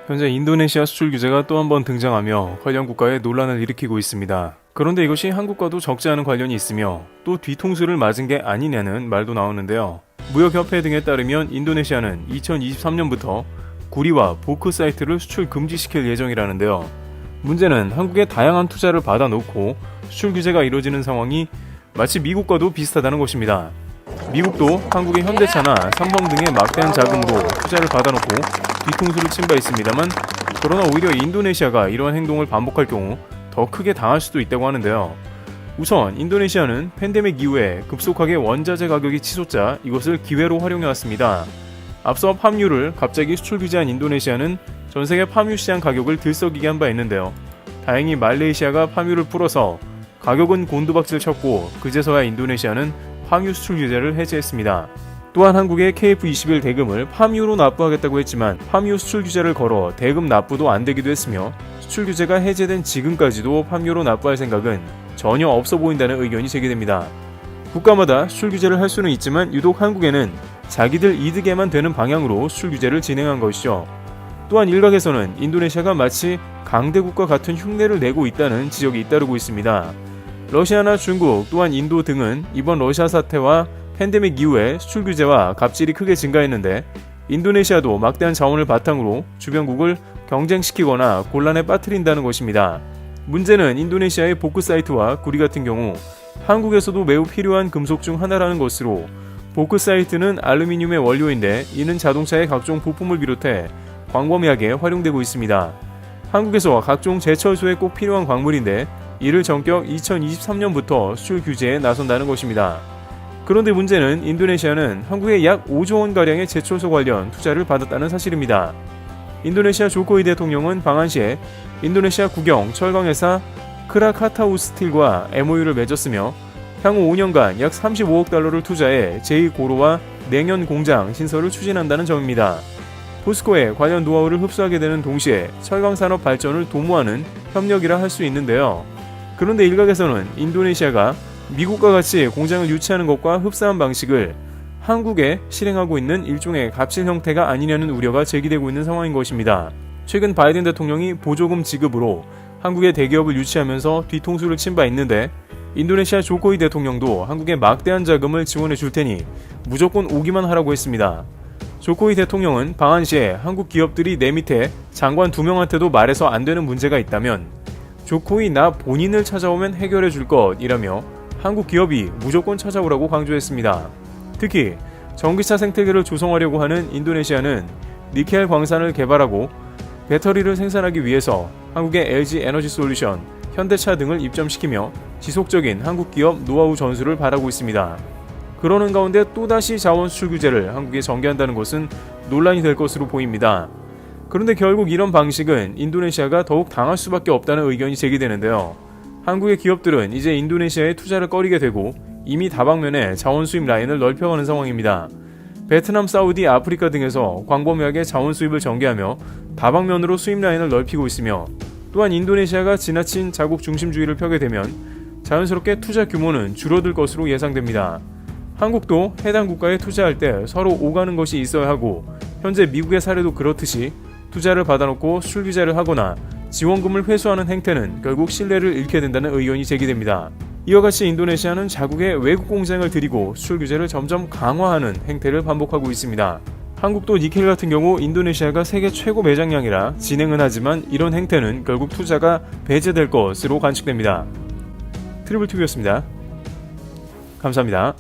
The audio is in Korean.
현재 인도네시아 수출 규제가 또 한 번 등장하며 관련 국가에 논란을 일으키고 있습니다. 그런데 이것이 한국과도 적지 않은 관련이 있으며 또 뒤통수를 맞은 게 아니냐는 말도 나오는데요. 무역협회 등에 따르면 인도네시아는 2023년부터 구리와 보크사이트를 수출 금지시킬 예정이라는데요. 문제는 한국의 다양한 투자를 받아놓고 수출 규제가 이루어지는 상황이 마치 미국과도 비슷하다는 것입니다. 미국도 한국의 현대차나 삼성 등의 막대한 자금으로 투자를 받아놓고 뒤통수를 친 바 있습니다만, 그러나 오히려 인도네시아가 이러한 행동을 반복할 경우 더 크게 당할 수도 있다고 하는데요. 우선 인도네시아는 팬데믹 이후에 급속하게 원자재 가격이 치솟자 이것을 기회로 활용해왔습니다. 앞서 팜유를 갑자기 수출 규제한 인도네시아는 전세계 팜유 시장 가격을 들썩이게 한 바 있는데요. 다행히 말레이시아가 팜유를 풀어서 가격은 곤두박질 쳤고 그제서야 인도네시아는 팜유 수출 규제를 해제했습니다. 또한 한국의 KF21 대금을 팜유로 납부하겠다고 했지만 팜유 수출 규제를 걸어 대금 납부도 안 되기도 했으며, 수출 규제가 해제된 지금까지도 팜유로 납부할 생각은 전혀 없어 보인다는 의견이 제기됩니다. 국가마다 수출 규제를 할 수는 있지만 유독 한국에는 자기들 이득에만 되는 방향으로 수출 규제를 진행한 것이죠. 또한 일각에서는 인도네시아가 마치 강대국과 같은 흉내를 내고 있다는 지적이 잇따르고 있습니다. 러시아나 중국 또한 인도 등은 이번 러시아 사태와 팬데믹 이후에 수출 규제와 갑질이 크게 증가했는데, 인도네시아도 막대한 자원을 바탕으로 주변국을 경쟁시키거나 곤란에 빠뜨린다는 것입니다. 문제는 인도네시아의 보크사이트와 구리 같은 경우 한국에서도 매우 필요한 금속 중 하나라는 것으로, 보크사이트는 알루미늄의 원료인데 이는 자동차의 각종 부품을 비롯해 광범위하게 활용되고 있습니다. 한국에서 각종 제철소에 꼭 필요한 광물인데 이를 전격 2023년부터 수출 규제에 나선다는 것입니다. 그런데 문제는 인도네시아는 한국에 약 5조 원가량의 제철소 관련 투자를 받았다는 사실입니다. 인도네시아 조코이 대통령은 방한시에 인도네시아 국영 철강회사 크라카타우 스틸과 MOU를 맺었으며 향후 5년간 약 35억 달러를 투자해 제2고로와 냉연 공장 신설을 추진한다는 점입니다. 포스코의 관련 노하우를 흡수하게 되는 동시에 철강산업 발전을 도모하는 협력이라 할 수 있는데요. 그런데 일각에서는 인도네시아가 미국과 같이 공장을 유치하는 것과 흡사한 방식을 한국에 실행하고 있는 일종의 갑질 형태가 아니냐는 우려가 제기되고 있는 상황인 것입니다. 최근 바이든 대통령이 보조금 지급으로 한국의 대기업을 유치하면서 뒤통수를 친 바 있는데, 인도네시아 조코이 대통령도 한국에 막대한 자금을 지원해 줄 테니 무조건 오기만 하라고 했습니다. 조코이 대통령은 방한시에 한국 기업들이 내 밑에 장관 2명한테도 말해서 안 되는 문제가 있다면 조코이 나 본인을 찾아오면 해결해 줄 것이라며 한국 기업이 무조건 찾아오라고 강조했습니다. 특히 전기차 생태계를 조성하려고 하는 인도네시아는 니켈 광산을 개발하고 배터리를 생산하기 위해서 한국의 LG 에너지 솔루션, 현대차 등을 입점시키며 지속적인 한국 기업 노하우 전수를 바라고 있습니다. 그러는 가운데 또다시 자원 수출 규제를 한국에 전개한다는 것은 논란이 될 것으로 보입니다. 그런데 결국 이런 방식은 인도네시아가 더욱 당할 수밖에 없다는 의견이 제기되는데요. 한국의 기업들은 이제 인도네시아에 투자를 꺼리게 되고 이미 다방면에 자원 수입 라인을 넓혀가는 상황입니다. 베트남, 사우디, 아프리카 등에서 광범위하게 자원 수입을 전개하며 다방면으로 수입 라인을 넓히고 있으며, 또한 인도네시아가 지나친 자국 중심주의를 펴게 되면 자연스럽게 투자 규모는 줄어들 것으로 예상됩니다. 한국도 해당 국가에 투자할 때 서로 오가는 것이 있어야 하고, 현재 미국의 사례도 그렇듯이 투자를 받아놓고 수출 규제를 하거나 지원금을 회수하는 행태는 결국 신뢰를 잃게 된다는 의견이 제기됩니다. 이와 같이 인도네시아는 자국의 외국 공장을 들이고 수출 규제를 점점 강화하는 행태를 반복하고 있습니다. 한국도 니켈 같은 경우 인도네시아가 세계 최고 매장량이라 진행은 하지만 이런 행태는 결국 투자가 배제될 것으로 관측됩니다. 트리블TV였습니다. 감사합니다.